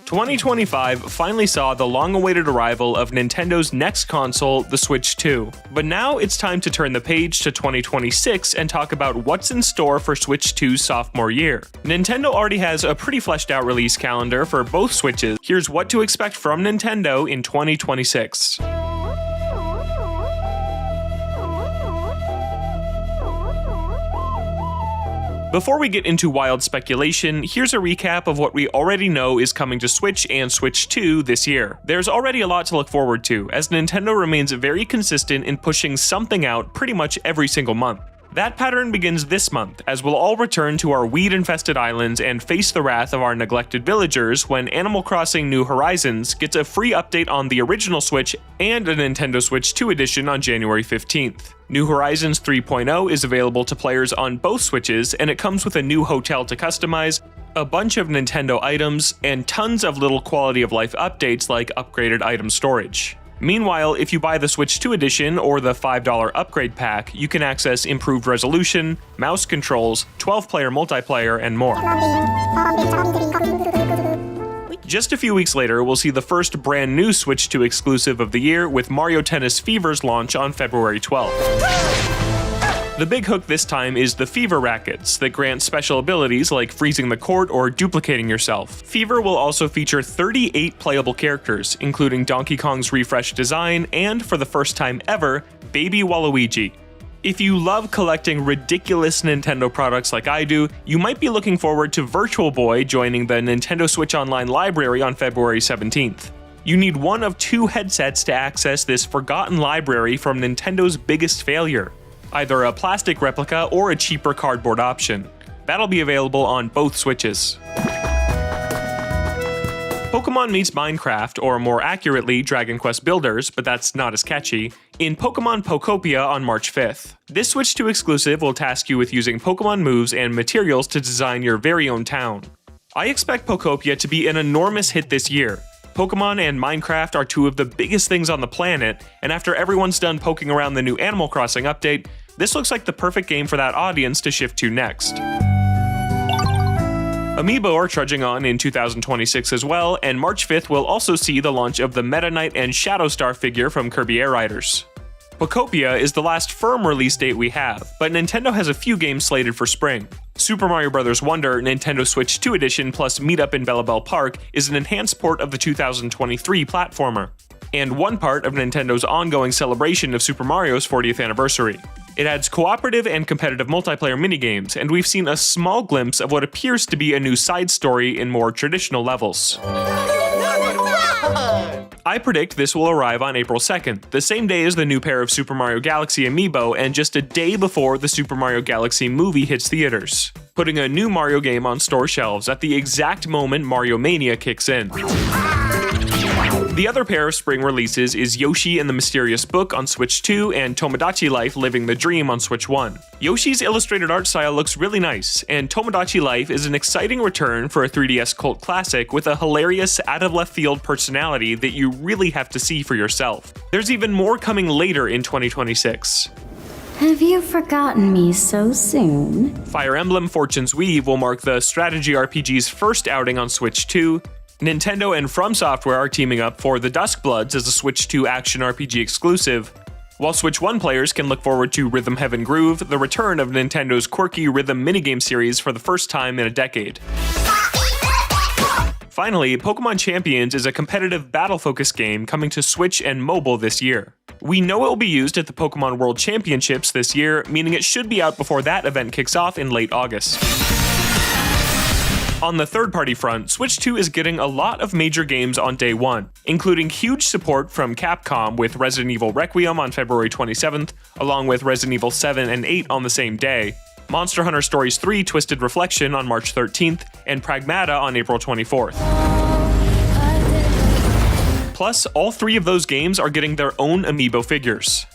2025 finally saw the long-awaited arrival of Nintendo's next console, the Switch 2. But now it's time to turn the page to 2026 and talk about what's in store for Switch 2's sophomore year. Nintendo already has a pretty fleshed out release calendar for both Switches. Here's what to expect from Nintendo in 2026. Before we get into wild speculation, here's a recap of what we already know is coming to Switch and Switch 2 this year. There's already a lot to look forward to, as Nintendo remains very consistent in pushing something out pretty much every single month. That pattern begins this month, as we'll all return to our weed-infested islands and face the wrath of our neglected villagers when Animal Crossing New Horizons gets a free update on the original Switch and a Nintendo Switch 2 edition on January 15th. New Horizons 3.0 is available to players on both Switches, and it comes with a new hotel to customize, a bunch of Nintendo items, and tons of little quality of life updates like upgraded item storage. Meanwhile, if you buy the Switch 2 edition or the $5 upgrade pack, you can access improved resolution, mouse controls, 12-player multiplayer, and more. Just a few weeks later, we'll see the first brand new Switch 2 exclusive of the year with Mario Tennis Fever's launch on February 12th. The big hook this time is the Fever Rackets that grant special abilities like freezing the court or duplicating yourself. Fever will also feature 38 playable characters, including Donkey Kong's refreshed design and, for the first time ever, Baby Waluigi. If you love collecting ridiculous Nintendo products like I do, you might be looking forward to Virtual Boy joining the Nintendo Switch Online library on February 17th. You need one of two headsets to access this forgotten library from Nintendo's biggest failure. Either a plastic replica or a cheaper cardboard option. That'll be available on both Switches. Pokemon meets Minecraft, or more accurately, Dragon Quest Builders, but that's not as catchy, in Pokemon Pokopia on March 5th. This Switch 2 exclusive will task you with using Pokemon moves and materials to design your very own town. I expect Pokopia to be an enormous hit this year. Pokemon and Minecraft are two of the biggest things on the planet, and after everyone's done poking around the new Animal Crossing update, this looks like the perfect game for that audience to shift to next. Amiibo are trudging on in 2026 as well, and March 5th will also see the launch of the Meta Knight and Shadow Star figure from Kirby Air Riders. Pokopia is the last firm release date we have, but Nintendo has a few games slated for spring. Super Mario Bros. Wonder Nintendo Switch 2 Edition plus Meetup in Bellabelle Park is an enhanced port of the 2023 platformer, and one part of Nintendo's ongoing celebration of Super Mario's 40th anniversary. It adds cooperative and competitive multiplayer minigames, and we've seen a small glimpse of what appears to be a new side story in more traditional levels. I predict this will arrive on April 2nd, the same day as the new pair of Super Mario Galaxy amiibo and just a day before the Super Mario Galaxy movie hits theaters, putting a new Mario game on store shelves at the exact moment Mario Mania kicks in. The other pair of spring releases is Yoshi and the Mysterious Book on Switch 2 and Tomodachi Life Living the Dream on Switch 1. Yoshi's illustrated art style looks really nice, and Tomodachi Life is an exciting return for a 3DS cult classic with a hilarious, out-of-left-field personality that you really have to see for yourself. There's even more coming later in 2026. Have you forgotten me so soon? Fire Emblem Fortune's Weave will mark the strategy RPG's first outing on Switch 2. Nintendo and From Software are teaming up for The Duskbloods as a Switch 2 action RPG exclusive, while Switch 1 players can look forward to Rhythm Heaven Groove, the return of Nintendo's quirky rhythm minigame series for the first time in a decade. Finally, Pokemon Champions is a competitive battle-focused game coming to Switch and mobile this year. We know it will be used at the Pokemon World Championships this year, meaning it should be out before that event kicks off in late August. On the third-party front, Switch 2 is getting a lot of major games on day one, including huge support from Capcom with Resident Evil Requiem on February 27th, along with Resident Evil 7 and 8 on the same day, Monster Hunter Stories 3 Twisted Reflection on March 13th, and Pragmata on April 24th. Plus, all three of those games are getting their own amiibo figures.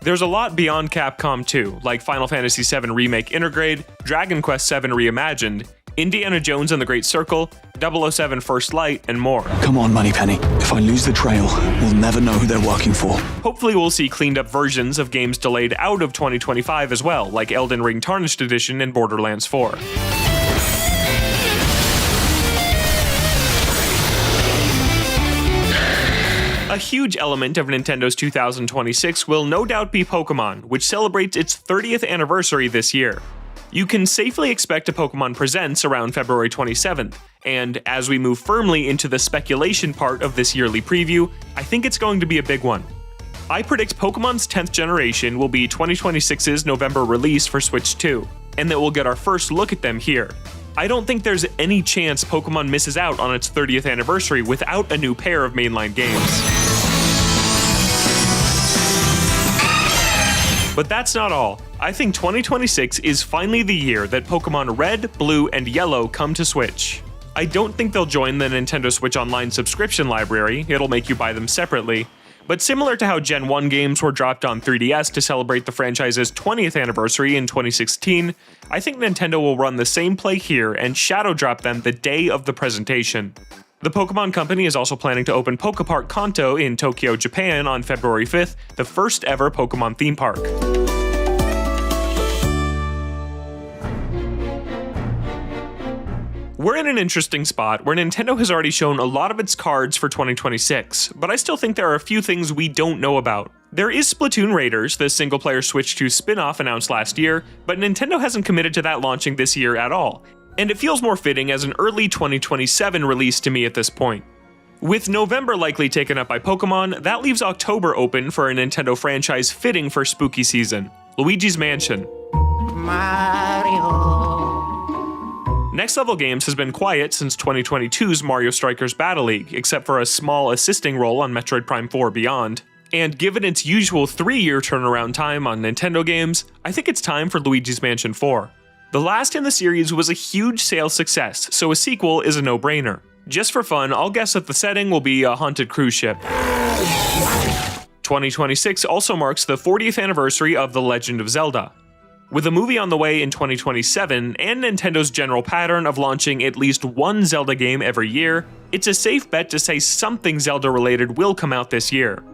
There's a lot beyond Capcom too, like Final Fantasy VII Remake Intergrade, Dragon Quest VII Reimagined, Indiana Jones and the Great Circle, 007 First Light, and more. Come on, Moneypenny. If I lose the trail, we'll never know who they're working for. Hopefully we'll see cleaned up versions of games delayed out of 2025 as well, like Elden Ring Tarnished Edition and Borderlands 4. A huge element of Nintendo's 2026 will no doubt be Pokemon, which celebrates its 30th anniversary this year. You can safely expect a Pokemon Presents around February 27th, and as we move firmly into the speculation part of this yearly preview, I think it's going to be a big one. I predict Pokemon's 10th generation will be 2026's November release for Switch 2, and that we'll get our first look at them here. I don't think there's any chance Pokemon misses out on its 30th anniversary without a new pair of mainline games. But that's not all. I think 2026 is finally the year that Pokemon Red, Blue, and Yellow come to Switch. I don't think they'll join the Nintendo Switch Online subscription library, it'll make you buy them separately. But similar to how Gen 1 games were dropped on 3DS to celebrate the franchise's 20th anniversary in 2016, I think Nintendo will run the same play here and shadow drop them the day of the presentation. The Pokemon Company is also planning to open Pokepark Kanto in Tokyo, Japan on February 5th, the first ever Pokemon theme park. We're in an interesting spot where Nintendo has already shown a lot of its cards for 2026, but I still think there are a few things we don't know about. There is Splatoon Raiders, the single-player Switch 2 spin-off announced last year, but Nintendo hasn't committed to that launching this year at all, and it feels more fitting as an early 2027 release to me at this point. With November likely taken up by Pokemon, that leaves October open for a Nintendo franchise fitting for spooky season, Luigi's Mansion. Mario. Next Level Games has been quiet since 2022's Mario Strikers Battle League, except for a small assisting role on Metroid Prime 4 Beyond. And given its usual 3-year turnaround time on Nintendo games, I think it's time for Luigi's Mansion 4. The last in the series was a huge sales success, so a sequel is a no-brainer. Just for fun, I'll guess that the setting will be a haunted cruise ship. 2026 also marks the 40th anniversary of The Legend of Zelda. With a movie on the way in 2027 and Nintendo's general pattern of launching at least one Zelda game every year, it's a safe bet to say something Zelda-related will come out this year.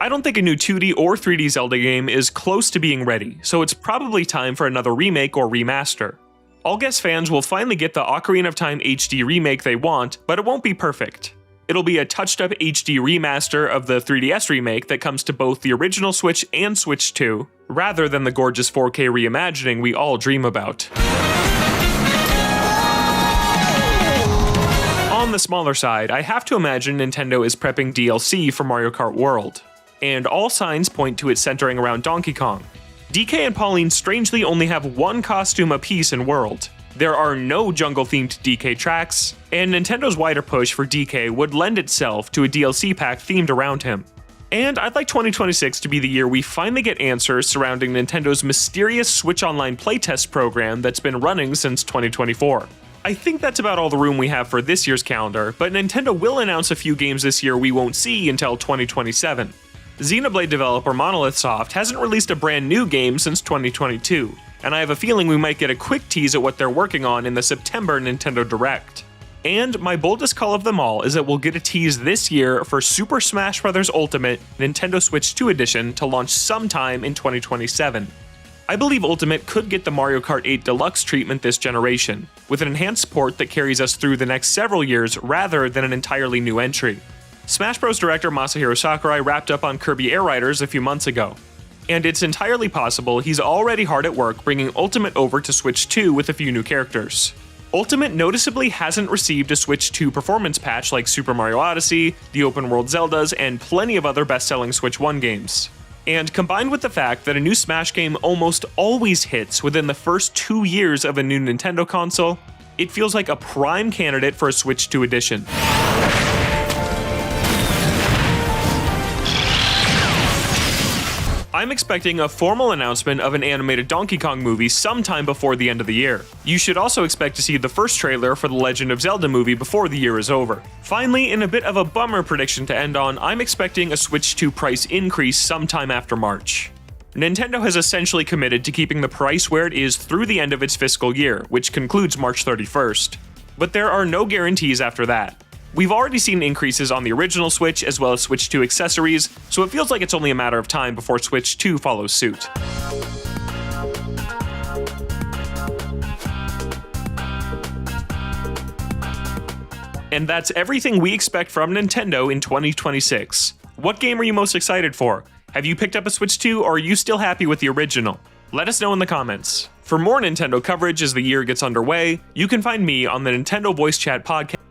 I don't think a new 2D or 3D Zelda game is close to being ready, so it's probably time for another remake or remaster. I'll guess fans will finally get the Ocarina of Time HD remake they want, but it won't be perfect. It'll be a touched-up HD remaster of the 3DS remake that comes to both the original Switch and Switch 2, rather than the gorgeous 4K reimagining we all dream about. On the smaller side, I have to imagine Nintendo is prepping DLC for Mario Kart World, and all signs point to it centering around Donkey Kong. DK and Pauline strangely only have one costume apiece in World. There are no jungle-themed DK tracks, and Nintendo's wider push for DK would lend itself to a DLC pack themed around him. And I'd like 2026 to be the year we finally get answers surrounding Nintendo's mysterious Switch Online playtest program that's been running since 2024. I think that's about all the room we have for this year's calendar, but Nintendo will announce a few games this year we won't see until 2027. Xenoblade developer Monolith Soft hasn't released a brand new game since 2022, and I have a feeling we might get a quick tease at what they're working on in the September Nintendo Direct. And my boldest call of them all is that we'll get a tease this year for Super Smash Bros. Ultimate Nintendo Switch 2 Edition to launch sometime in 2027. I believe Ultimate could get the Mario Kart 8 Deluxe treatment this generation, with an enhanced port that carries us through the next several years rather than an entirely new entry. Smash Bros. Director Masahiro Sakurai wrapped up on Kirby Air Riders a few months ago, and it's entirely possible he's already hard at work bringing Ultimate over to Switch 2 with a few new characters. Ultimate noticeably hasn't received a Switch 2 performance patch like Super Mario Odyssey, the open world Zeldas, and plenty of other best-selling Switch 1 games. And combined with the fact that a new Smash game almost always hits within the first 2 years of a new Nintendo console, it feels like a prime candidate for a Switch 2 edition. I'm expecting a formal announcement of an animated Donkey Kong movie sometime before the end of the year. You should also expect to see the first trailer for the Legend of Zelda movie before the year is over. Finally, in a bit of a bummer prediction to end on, I'm expecting a Switch 2 price increase sometime after March. Nintendo has essentially committed to keeping the price where it is through the end of its fiscal year, which concludes March 31st. But there are no guarantees after that. We've already seen increases on the original Switch as well as Switch 2 accessories, so it feels like it's only a matter of time before Switch 2 follows suit. And that's everything we expect from Nintendo in 2026. What game are you most excited for? Have you picked up a Switch 2 or are you still happy with the original? Let us know in the comments. For more Nintendo coverage as the year gets underway, you can find me on the Nintendo Voice Chat podcast.